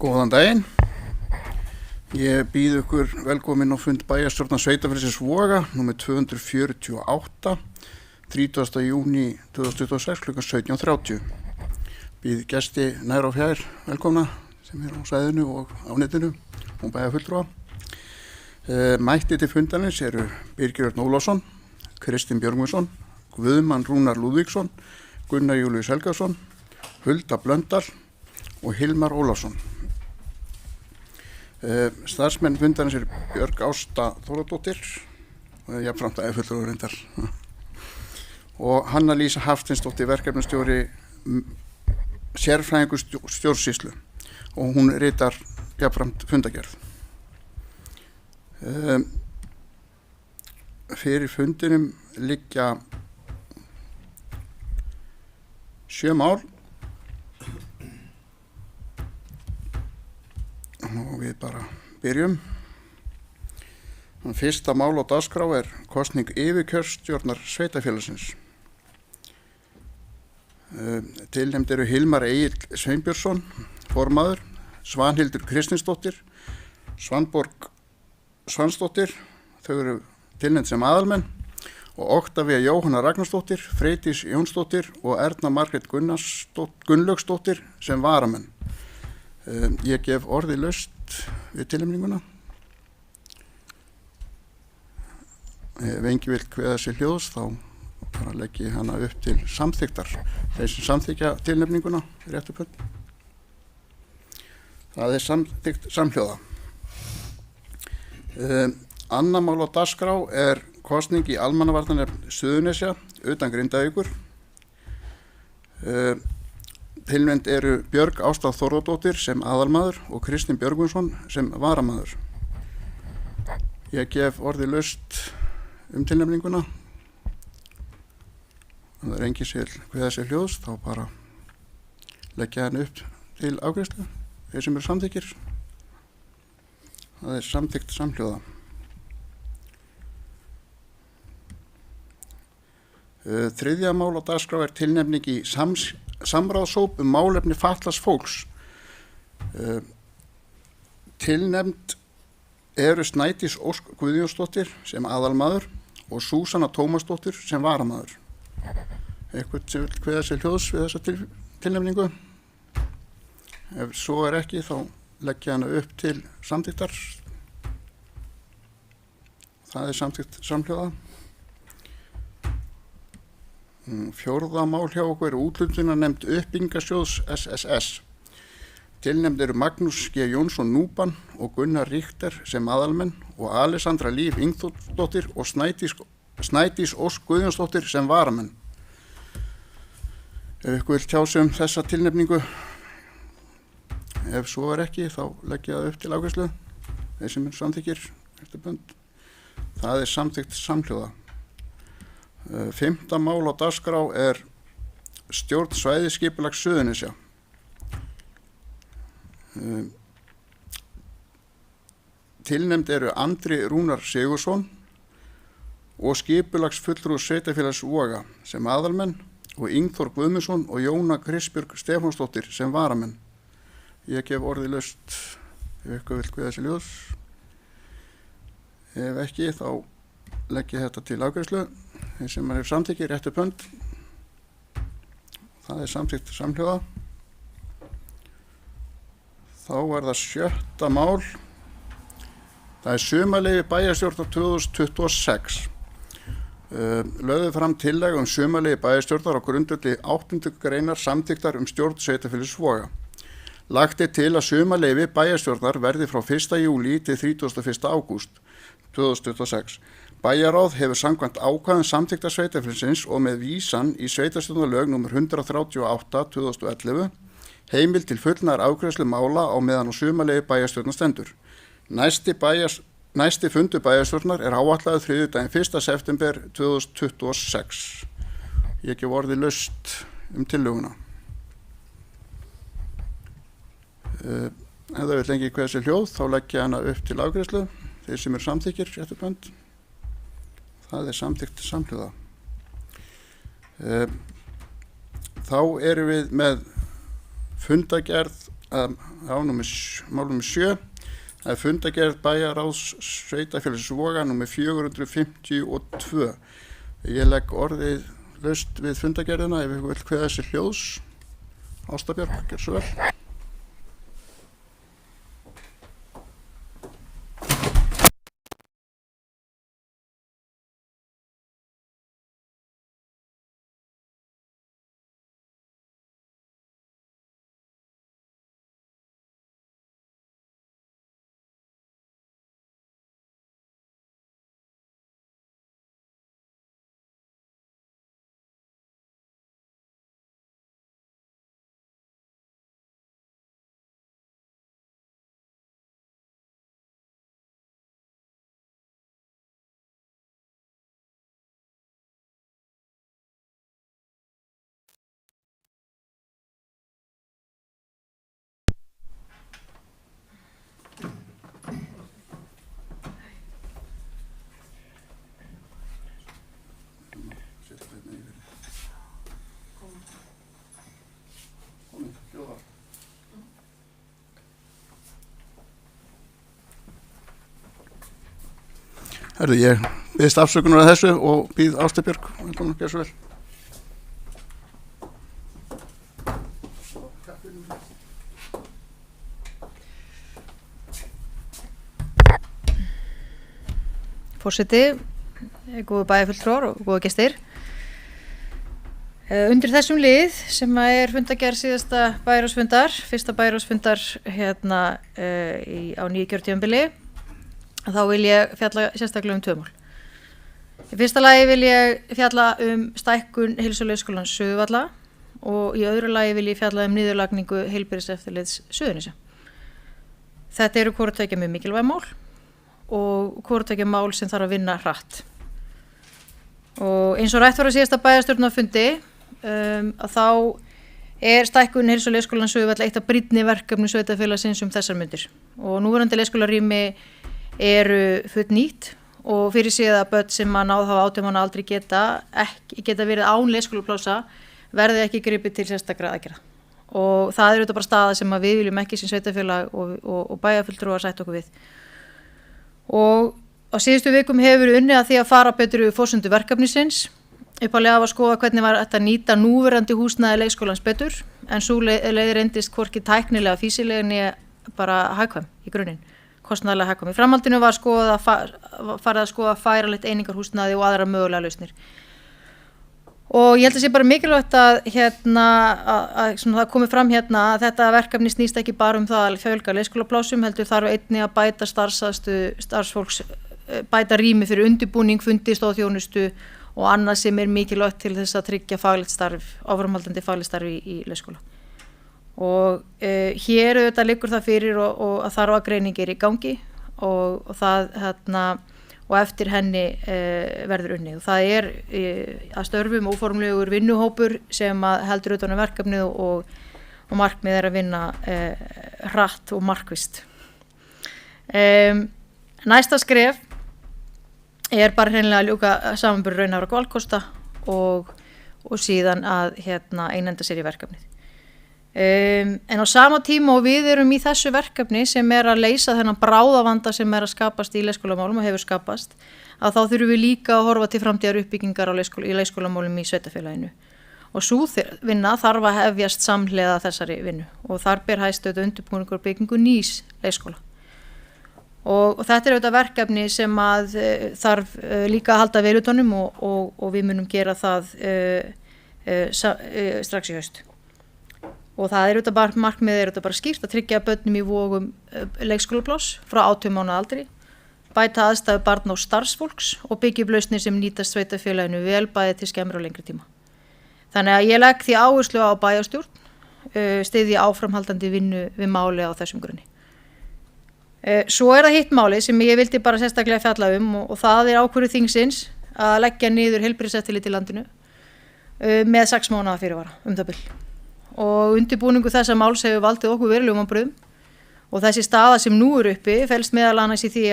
Góðan daginn. Ég býð ykkur velkomin á fund bæjarstjórnar Sveitarfélagsins Voga, númer 248, 30. júní 2026, kl. 17:30. Býð gesti nær og fjær velkomna sem á svæðinu og á netinu og bæjarfulltrúa. Mætti til fundarins eru Birgir Örn Ólafsson, Kristinn Björgvinsson, Guðmann Rúnar Lúðvíksson, Gunnar Júlíus Helgason, Hulda Blöndal og Hilmar Ólafsson. Starfsmenn fundarins eru Björg Ásta Þóradóttir og jafnframt fulltrúi reyndar og Hanna Lísa Hafsteinsdóttir, verkefnastjóri sérfræðingur stjórnsýslu og hún ritar jafnframt fundagerð. Fyrir fundinum liggja 7 mál og við bara byrjum. Fyrsta mál á dagskrá er kosning yfirkjörstjórnar Sveitarfélagsins. Tilnefnd eru Hilmar Egill Sveinbjörnsson, formaður, Svanhildur Kristinsdóttir, Svanborg Svansdóttir, þau eru tilnefnd sem aðalmenn, og Oktavía Jóhanna Ragnarsdóttir, Freydís Jónsdóttir og Erna Margrét Gunnlaugsdóttir sem varamenn. Ég gef orði laust við tilnefninguna. Ef engi vill kveða sér hljóðs þá bara legg ég hana upp til samþykktar. Þeir sem samþykkja tilnefninguna réttu pönt. Það er samþykkt samhljóða. Annað mál á dagskrá er kosning í almannavarnanefnd Suðurnesja utan Grindavíkur. Tilnefnd eru Björg Ásta Þóradóttir sem aðalmaður og Kristinn Björgvinsson sem varamaður. Ég gef orði laust tilnefninguna. Ef það er engi sér kveða sér hljóðs þá bara leggja hann upp til afgreiðslu. Þeir sem eru samþykkir. Það er samþykkt samhljóða. Þriðja mál á dagskrá er tilnefning í samráðshóp málefni fatlaðs fólks. Tilnefnd eru Snædís Ósk Guðjónsdóttir sem aðalmaður og Súsanna Tómasdóttir sem varamaður. Eitthvað sem vil kveða sér hljóðs við þessa tilnefningu? Ef svo er ekki þá legg ég hana upp til samþykktar. Það er samþykkt samhljóða. Fjórða mál hjá okkur er úthlutunarnefnd uppbyggingarsjóðs SSS. Tilnefnd eru Magnús G. Jónsson Núban og Gunnar Ríkter sem aðalmenn og Alessandra Líf Ingþórsdóttir og Snædís Ósk Guðjónsdóttir sem varamenn. Ef ykkur vil tjá sig þessa tilnefningu? Ef svo er ekki þá legg ég það upp til afgreiðslu. Þeir sem eru samþykkir eftir bönd. Það er samþykkt samhljóða. Fimmta mál á dagskrá er stjórn svæðisskipulags Suðurnesja. Tilnefnd eru Andri Rúnar Sigurðsson og skipulagsfulltrúi Sveitarfélags Voga sem aðalmenn og Ingþór Guðmundsson og Jóna Kristbjörg Stefánsdóttir sem varamenn. Ég gef orði laust ef ykkur vill kveða sér hljóðs. Ef ekki þá legg ég þetta til afgreiðslu. Þeir sem eru samþykkir réttu pönt. Það er samþykkt samhljóða. Þá er það 7. mál. Það er sumarleyfi bæjarstjórnar 2026. Lögðu fram tillaga sumarleyfi bæjarstjórnar á grundvelli 8. greinar samþykktar stjórn Sveitarfélags Voga. Lagt er til að sumarleyfi bæjarstjórnar verði frá 1. júlí til 31. ágúst 2026. Bæjarráð hefur samkvæmt ákvæðum samþykktar Sveitarfélagsins og með vísan í sveitarstjórnarlög nr. 138/2011 heimild til fullnaðar afgreiðslu mála á meðan á sumarleyfi bæjarstjórnar stendur. Næsti fundur bæjarstjórnar er áætlaður þriðjudaginn 1. september 2026. Ég gef orði laust tillöguna. Ef það vill lengi kveða sér hljóð þá legg ég hana upp til afgreiðslu. Þeir sem eru samþykkir réttu pönt. Það er samþykkt samhljóða. Þá erum við með fundagerð mál númer 7. Það er fundargerð bæjarráðs sveitarfélagsins Voga númer 452. Ég legg orðið laust við fundargerðina ef ykkur vill kveða þessi hljóðs. Ásta Björk, gjör svo vel. Herðu, ég biðst afsökunar á þessu og býð Ástu Björk velkomin að gera svo vel. Forseti, góðu bæjarfulltrúar og góðu gestir. Undir þessum lið sem er fundargerð síðasta bæjarráðsfundar, fyrsta bæjarráðsfundar á nýju kjörtímabili, þá vil ég fjalla sérstaklega 2 mál. Í fyrsta lagi vil ég fjalla stækkun Heilsu- og leikskólans Suðurvalla og í öðru lagi vil ég fjalla niðurlagningu heilbrigðiseftirlits Suðurnesja. Þetta eru hvort tveggja mjög mikilvæg mál og hvort tveggja mál sem þarf að vinna hratt. Og eins og rætt var á síðasta bæjarstjórnarfundi að þá er stækkun Heilsu- og leikskólans Suðurvalla eitt af brýnni verkefnum sveitarfélagsins þessar mundir. Og núverandi leikskólarými eru fullnýtt og fyrir séð að börn sem að náð hafa 18 mánaða aldrei geta verið án leikskólaplássa verði ekki gripið til sérstakra aðgerða. Og það er auðvitað bara staða sem að við viljum ekki sem sveitarfélag og bæjarfulltrúar sætta okkur við. Og á síðustu vikum hefur verið unnið að því að fara betur yfir forsendur verkefnisins. Upphaflega var að skoða hvernig var hægt að nýta núverandi húsnæði leikskólans betur, en sú leið reyndist hvorki tæknilega, fýsilega né bara hagkvæm í grunninn. Kostnaðarlega hagkvæm. Í framhaldinu var farið að skoða færanlegt einingarhúsnæði og aðra mögulega lausnir. Og ég held að sé bara mikilvægt að það komi fram að þetta verkefni snýst ekki bara það að fjölga leikskólaplássum, heldur þarf einnig að bæta starfsaðstöðu starfsfólks, bæta rými fyrir undirbúning, fundi, stoðþjónustu og annað sem er mikilvægt til þess að tryggja faglegt starf, áframhaldandi faglegt starf í leikskóla. Og hér auðvitað liggur það fyrir og að þarfagreining er í gangi og eftir henni verður unnið. Og það er að störfum óformlegur vinnuhópur sem heldur utan verkefnið og markmið er að vinna hratt og markvisst. Næsta skref er bara hreinlega að ljúka samanburð raunhæfra valkosta og síðan að einhenda sér í verkefnið. En á sama tíma og við erum í þessu verkefni sem er að leysa þennan bráðavanda sem er að skapast í leikskólamálum og hefur skapast, að þá þurfum við líka að horfa til framtíðar uppbyggingar í leikskólamálum í sveitarfélaginu. Og sú vinna þarf að hefjast samhliða þessari vinnu og þar ber hæst auðvitað undirbúningur og byggingu nýs leikskóla. Og þetta er auðvitað verkefni sem að þarf líka að halda vel utanum og við munum gera það strax í haust. Og það er auðvitað bara markmiðið er auðvitað bara skýrt að tryggja börnum í Vogum leikskólapláss frá 18 mánaða aldri, bæta aðstæður barna og starfsfólks og byggja upp lausnir sem nýtast sveitarfélaginu vel bæði til skemmri og lengri tíma. Þannig að ég legg því áherslu á bæjarstjórn, styðji áframhaldandi vinnu við máli á þessum grunni. Svo er það hitt máli sem ég vildi bara sérstaklega fjalla og það er ákvörðun þingsins að leggja niður heilbrigðiseftirlit í landinu með 6 mánaða fyrirvara það bil. Og undirbúningu þessa máls hefur valdið okkur verulegum vonbrigðum og þessi staða sem nú er uppi felst meðal annars í því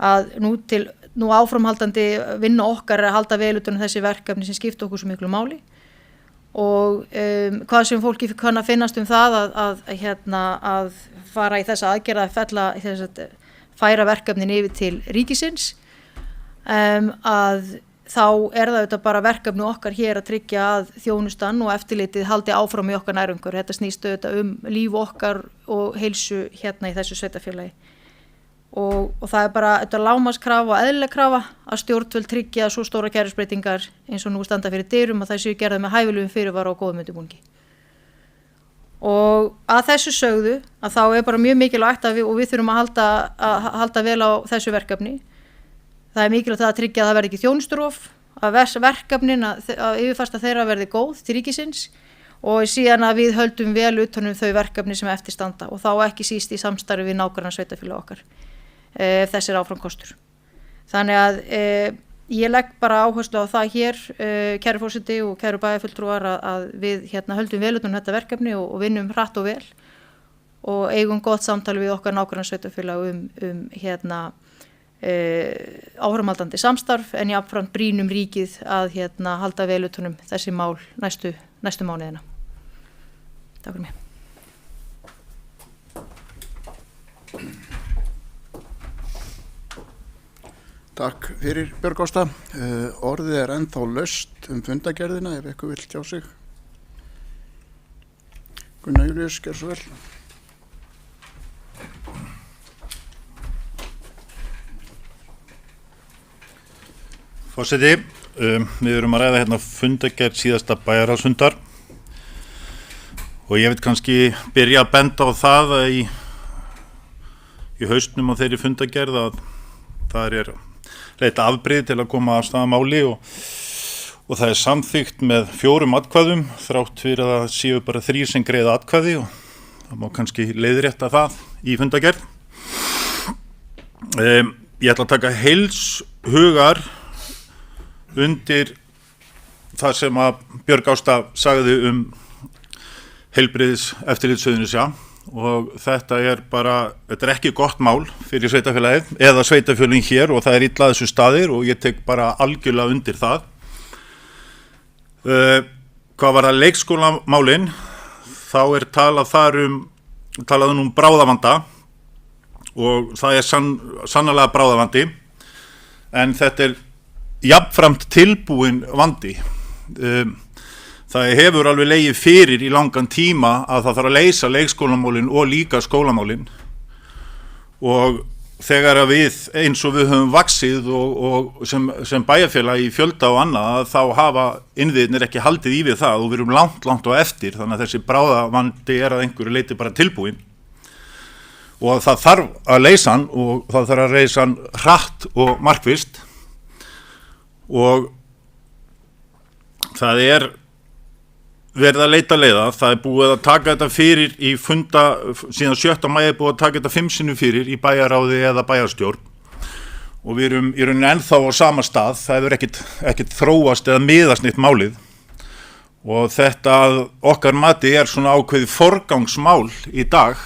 að nú áframhaldandi vinna okkar er að halda vel utan þessi verkefni sem skipta okkur svo miklu máli og hvað sem fólki kann að finnast það að fara í þessa aðgerð að færa verkefnin yfir til ríkisins, að þá það auðvitað bara verkefni okkar hér að tryggja að þjónustan og eftirlitið haldi áfram í okkar nærumhverfi. Þetta snýst auðvitað líf okkar og heilsu hérna í þessu sveitarfélagi. Og það bara lágmarkskrafa og eðlileg krafa að stjórnvöld tryggja svo stóra kerfisbreytingar eins og nú standa fyrir dyrum að það séu gerðar með hæfilegum fyrirvara og góðum undirbúningi. Og að þessu sögðu að þá bara mjög mikilvægt og við þurfum að halda vel á þessu verkefni. Það mikilvægt að tryggja að það verði ekki þjónusturof, að verkefnin að yfirfærsla þeirra verði góð til ríkisins og síðan að við höldum vel utan þau verkefni sem eftir standa og þá ekki síst í samstarfi við nágrannasveitarfélög okkar. Þessir áframkostur. Þannig að ég legg bara áherslu á það hér, kæru forseti og kæru bæjarfulltrúar að við höldum vel utan þetta verkefni og vinnum hratt og vel og eigum gott samtal við okkar nágrannasveitarfélög áframhaldandi samstarf en jafnframt brýnum ríkið að halda vel utan þessi mál næstu mánuðina. Takk fyrir mig. Takk fyrir Björg Ásta. Orðið ennþá laust fundagerðina ef eitthvað vill tjá sig. Gunnar Júlíus, gjör svo vel. Forseti, við erum að ræða hérna fundagerð síðasta bæjarráðsfundar og ég vil kannski byrja að benda á það að í haustnum á þeirri fundagerð að það leita afbrigði til að koma af stað máli og það samþykkt með 4 atkvæðum þrátt fyrir að það séu bara 3 sem greiða atkvæði og það má kannski leiðrétta það í fundagerð. Ég ætla að taka heils hugar undir það sem að Björg Ásta sagði heilbrigðis eftirlitsstöðina og þetta er ekki gott mál fyrir sveitarfélagið eða sveitarfélögin hér og það illa þessu staðir og ég tek bara algjörlega undir það. Hvað var það leikskólamálin, þá talað bráðavanda og það sannarlega bráðavandi en þetta jafnframt tilbúin vandi. Það hefur alveg legið fyrir í langan tíma að það þarf að leysa leikskólamálin og líka skólamálin og þegar að við eins og við höfum vaxið og sem bæjarfélag í fjölda og annað þá hafa innviðirnir ekki haldið í við það og við erum langt á eftir þannig að þessi bráðavandi að einhverju leyti bara tilbúin og það þarf að leysa hann og það þarf að leysa hann hratt og markvisst og það verið að leita leiða, það búið að taka þetta fyrir í funda, síðan 7. maí búið að taka þetta 5 sinnum fyrir í bæjarráði eða bæjarstjórn og við erum í rauninni ennþá á sama stað, það hefur ekkert þróast eða miðast neitt málið og þetta okkar mati svona ákveðið forgangsmál í dag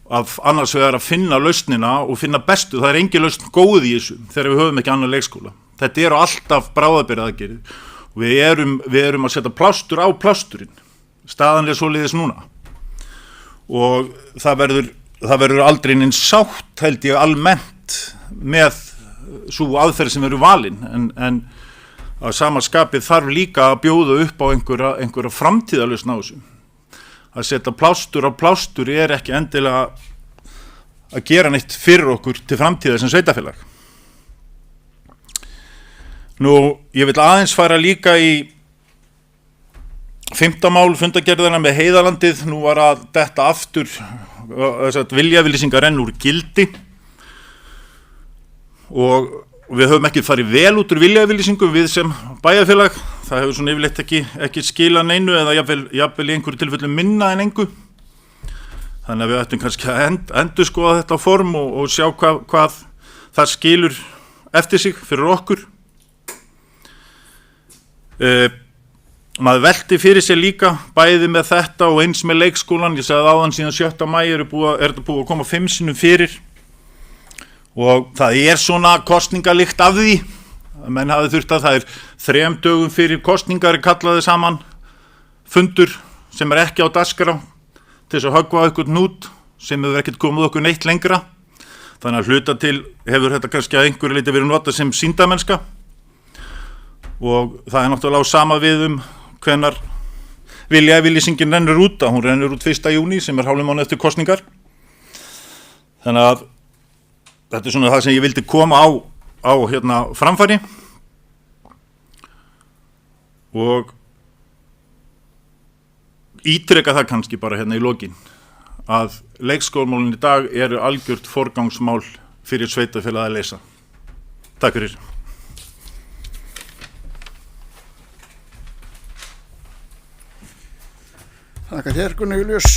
af annars vegar að finna lausnina og finna bestu, það engin lausn góð í þessu þegar við höfum ekki annan leikskóla. Þetta alltaf bráðabirgðaaðgerðir og við erum að setja plástur á plásturinn. Staðan svoleiðis núna. Og það verður aldrei neins sátt held ég almennt með svo aðferð sem eru valin en að sama skapið þarf líka að bjóða upp á einhverja framtíðarlausn á þessu. Að setja plástur á plástur ekki endilega að gera neitt fyrir okkur til framtíðar sem sveitarfélag. Nú, ég vil aðeins fara líka í 5. mál fundagerðina með Heiðalandið. Nú var að detta aftur viljayfirlýsingar renna úr gildi og við höfum ekki farið vel út úr viljayfirlýsingum við sem bæjarfélag. Það hefur svona yfirleitt ekki skilað neinu eða jafnvel í einhverju tilfellum minna en engu. Þannig að við ættum kannski að endurskoða þetta form og sjá hvað það skilur eftir sig fyrir okkur. Maður velti fyrir sér líka bæði með þetta og eins með leikskólan. Ég sagði áðan síðan 7. maí þetta búið að koma 5 sinnum fyrir og það svona kosningalikt af því. Menn hafi þurft að það 3 dögum fyrir kosningar kallaði saman fundur sem ekki á dagskrá til þess að höggva eitthvað nút sem hefur ekkert komið okkur neitt lengra. Þannig að hluta til hefur þetta kannski að einhverju leyti verið notað sem sýndamennska og það náttúrulega á sama við hvenær viljayfirlýsingin rennur út, að hún rennur út 1. júní sem hálfum mánuð eftir kosningar. Þannig að þetta svona það sem ég vildi koma á framfæri og ítreka það kannski bara í lokin að leikskólamálin í dag eru algjört forgangsmál fyrir sveitarfélag að leysa. Takk fyrir. Þakka þér, Gunnar Júlíus.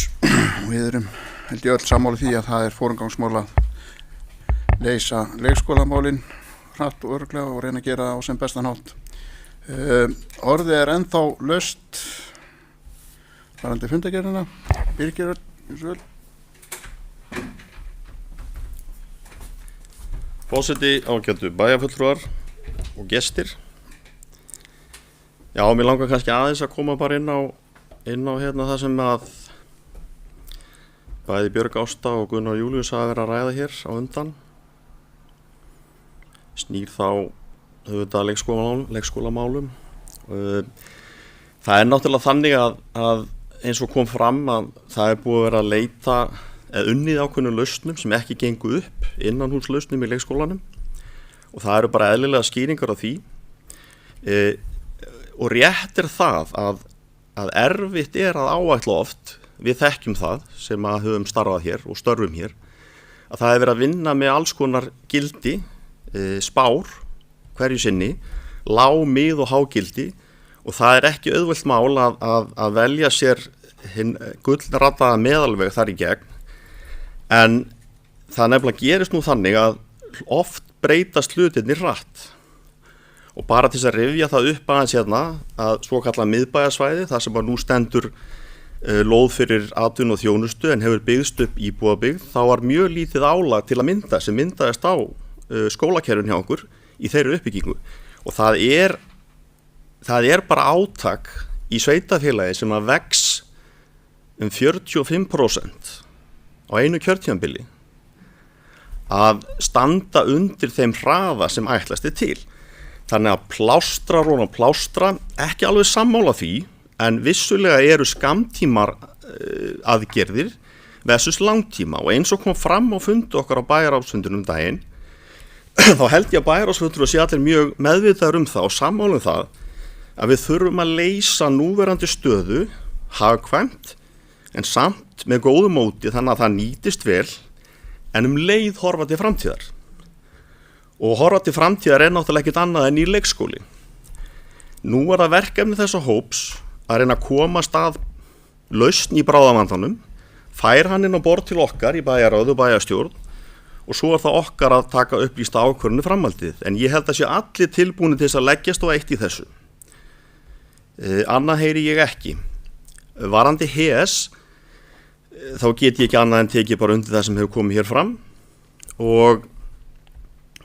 Við erum held ég öll sammála því að það er forgangsmál að leysa leikskólamálin hratt og örugglega og reyna að gera það á sem bestan hátt. Orðið er ennþá laust varðandi fundargerðina. Birgir Örn. Forseti, ágætu bæjarfulltrúar og gestir. Já, mér langar kannski aðeins að koma bara inn á það sem að bæði Björg Ásta og Gunnar Júlíus hafa verið að ræða hér á undan. Snýr þá auðvitað leikskólamálum. Það er náttúrulega þannig að eins og kom fram að það er búið að vera að leita eða unnið ákveðnum lausnum sem ekki gengu upp innanhúslausnum í leikskólanum og það eru bara eðlilega skýringar á því og rétt er það að erfitt er að áætla oft, við þekkjum það sem að höfum starfað hér og störfum hér, að það er verið að vinna með alls konar gildi, spár hverju sinni, lág, mið og hágildi og það er ekki auðvelt mál að velja sér hinn gullrataða meðalveg þar í gegn, en það nefnilega gerist nú þannig að oft breytast hlutirnir hratt og bara til þess að rifja það upp aðeins að svo kallað miðbæjarsvæði, þar sem nú stendur lóð fyrir atvinnu og þjónustu en hefur byggst upp íbúðabyggð, þá var mjög lítið álag til að mynda sem myndaðist á skólakerfin hjá okkur í þeirri uppbyggingu og það er bara átak í sveitarfélagi sem að vex 45% á einu kjörtímabili að standa undir þeim hraða sem ætlast er til. Þannig að plástra, ekki alveg sammála því, en vissulega eru skammtímar aðgerðir versus langtíma og eins og kom fram á fundi okkar á bæjarráðsfundinum daginn, þá held ég að bæjarráðsfundur og sé allir mjög meðvitaður það og sammála það að við þurfum að leysa núverandi stöðu hagkvæmt en samt með góðu móti þannig að það nýtist vel en leið horfa til framtíðar. Og horfa til framtíðar er náttúrulega ekkert annað en í leikskóli. Nú er það verkefni þessa hóps að reyna að komast að lausn í bráðavandanum, fær hann inn á borð til okkar í bæjarráð og bæjarstjórn og svo er það okkar að taka upplýsta ákvörðun framhaldið. En ég held að sé allir tilbúnir til þess að leggjast á eitt í þessu. Annað heyri ég ekki. Varandi HES, þá get ég ekki annað en tekið bara undir það sem hefur komið hér fram og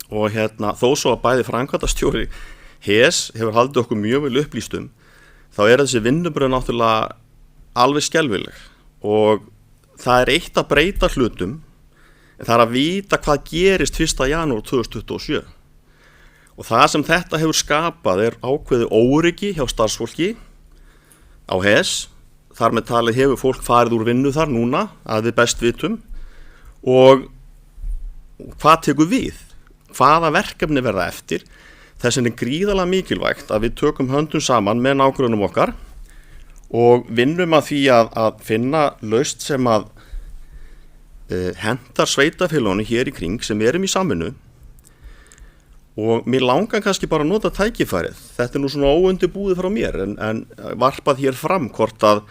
þó svo að bæði framkvæmdastjóri HES hefur haldið okkur mjög vel upplýstum, þá er þessi vinnubröð náttúrulega alveg skelfileg og það er eitt að breyta hlutum en það er að vita hvað gerist 1. janúar 2027 og það sem þetta hefur skapað er ákveðið óryggi hjá starfsfólki á HES. Þar með talið hefur fólk farið úr vinnu þar núna að við best vitum og hvað tekur við? Hvaða verkefni verða eftir? Þess vegna er gríðarlega mikilvægt að við tökum höndum saman með nágrönnum okkar og vinnum að því að finna lausn sem að hentar sveitafélaginu hér í kring sem erum í samvinnu og mér langar kannski bara að nota tækifærið. Þetta er nú svona óundirbúið frá mér en varpað hér fram hvort að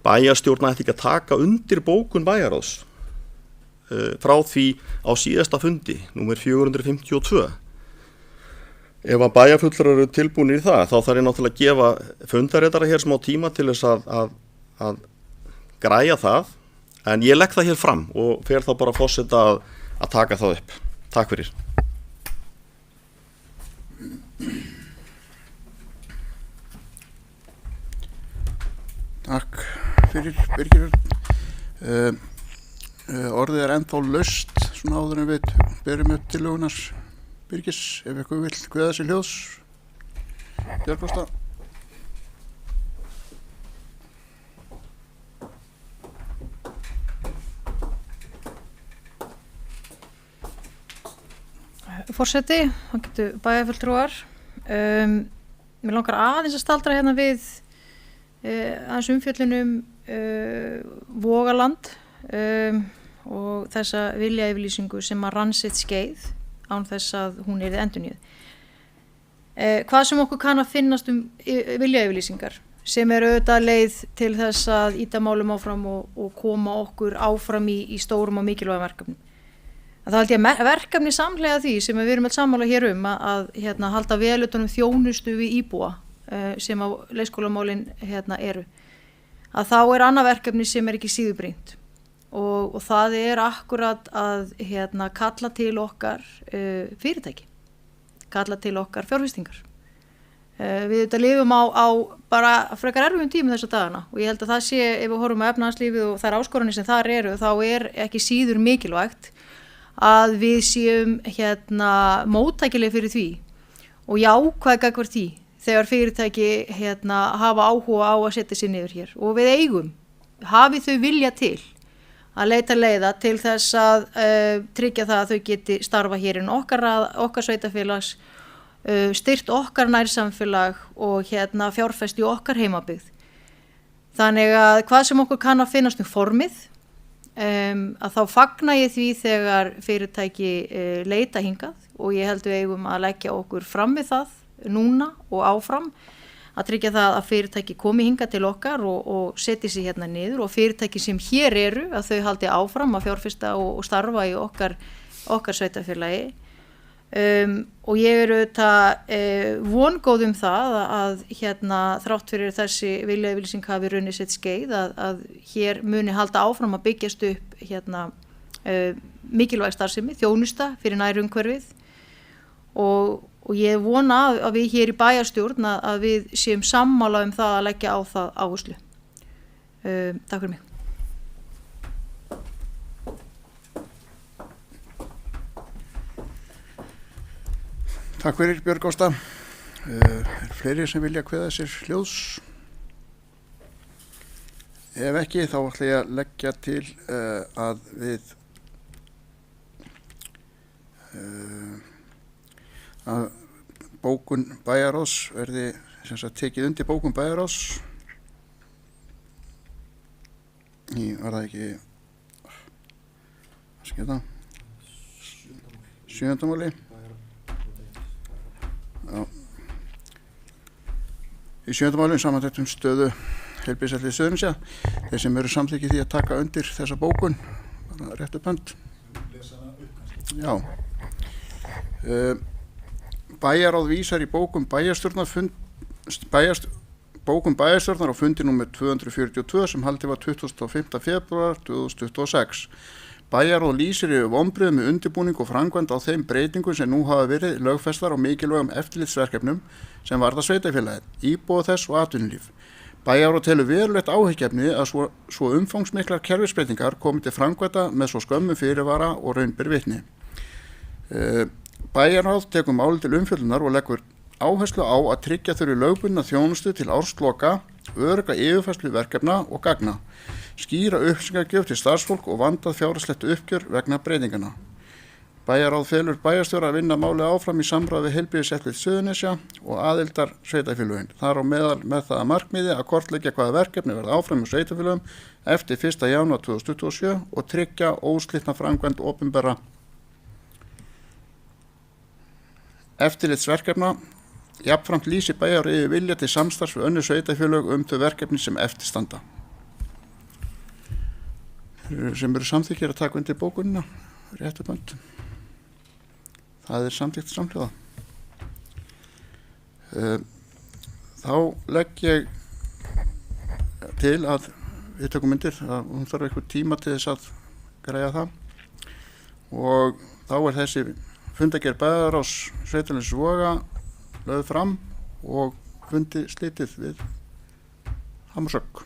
bæjarstjórn ætti ekki að taka undir bókun bæjarráðs frá því á síðasta fundi, númer 452. Ef að bæjarfulltrúar eru tilbúnir í það, þá þarf ég náttúrulega að gefa fundarritara hér smá tíma til þess að græja það, en ég legg það hér fram og fer þá bara forseta að taka það upp. Takk fyrir. fyrir Birgir. Orðið ennþá laust svona áður en við berum upp tillögunar Birgis, ef eitthvað vill kveða sér hljóðs. Björg Ásta. Forseti, hann getur bæjarfulltrúar. Mér langar aðeins að staldra hérna við aðeins umfjöllunum Vogaland og þessa viljayfirlýsingu sem að rann sitt skeið án þess að hún yrði endurnýjuð. Hvað sem okkur kann að finnast viljayfirlýsingar sem auðvitað leið til þess að ýta málum áfram og koma okkur áfram í stórum og mikilvægum verkefnum. Það held ég að verkefni samhliða því sem við erum öll sammála hér að halda vel utan þjónustu við íbúa sem á leikskólamálin eru. Að þá annað verkefni sem ekki síður brýnt og það akkurat að kalla til okkar fyrirtæki, kalla til okkar fjárfestingar. Við þetta lifum á bara frekar erfiðum tímum þessa dagana og ég held að það sé, ef við horfum á efnahagslífið og þær áskoranir sem þar eru, þá ekki síður mikilvægt að við séum móttækileg fyrir því og jákvæð gagnvart því þegar fyrirtæki hafa áhuga á að setja sig niður hér og við eigum, hafi þau vilja til að leita leiða til þess að tryggja það að þau geti starfa hér inn okkar sveitafélags, styrt okkar nærsamfélag og fjárfest í okkar heimabyggð. Þannig að hvað sem okkur kann að finnast formið, að þá fagna ég því þegar fyrirtæki leita hingað og ég held við eigum að leggja okkur fram við það núna og áfram að tryggja það að fyrirtæki komi hingað til okkar og setji sig hérna niður og fyrirtæki sem hér eru að þau haldi áfram að fjárfesta og starfa í okkar sveitafélagi. Og ég auðvitað vongóð það að þrátt fyrir þessi viljayfirlýsing hafi runnið sitt skeið að hér muni halda áfram að byggjast upp mikilvæg starfsemi, þjónusta fyrir nærumhverfið og ég vona að við hér í bæjarstjórn að við séum sammála það að leggja á það áherslu. Takk fyrir mig. Takk fyrir Björg Ásta. Fleiri sem vilja kveða sér hljóðs? Ef ekki, þá ætla ég að leggja til að við að bókun bæjarráðs verði tekið undir bókun bæjarráðs var það ekki sjöundamáli. Já. Í sjöundamáli samantekt stöðu heilbrigðiseftirlits Suðurnesja. Þeir sem eru samþykkir því að taka undir þessa bókun, bara rétt upp hönd. Já. Bæjarráð vísar í bókun bæjarstjórnar á fundi númer 242 sem haldið var 25. febrúar 2026. Bæjarráð lýsir yfir vonbrigðum með undirbúning og framkvæmd á þeim breytingum sem nú hafa verið lögfestar á mikilvægum eftirlitsverkefnum sem varða sveitafélagið, íbúa þess og atvinnulíf. Bæjarráð telur verulegt áhyggjuefni að svo umfangsmiklar kerfisbreytingar komi til framkvæmda með svo skömmu fyrirvara og raun ber vitni. Bæjarráð tekur málið til umfjöllunar og leggur áherslu á að tryggja þurfi lögbundna þjónustu til ársloka, örugga yfirfærslu verkefna og gagna, skýra upplýsingagjöf til starfsfólk og vandað fjárhagslegt uppgjör vegna breytingana. Bæjarráð felur bæjarstjóra að vinna málið áfram í samráði við heilbrigðiseftirlit Suðurnesja og aðildar sveitarfélögin. Þar á meðal með það að markmiði að kortleggja hvaða verkefni verða áfram í sveitarfélögum eftir 1. janúar 2027 og tryggja óslitna framkvæmd opinberra eftirlitsverkefna. Jafnframt lýsir bæjarráð yfir vilja til samstarfs við önnur sveitarfélög þau verkefni sem eftirstanda. Sem eru samþykkir að taka undir bókunina, rétt upp hönd. Það samþykkt samhliða. Þá legg ég til að við tökum undir að hún þarf eitthvað tíma til þess að græja það og þá þessi fundagerð bæjarráðs sveitarfélagsins Voga lögð fram og fundi slitið við Hamarsögg.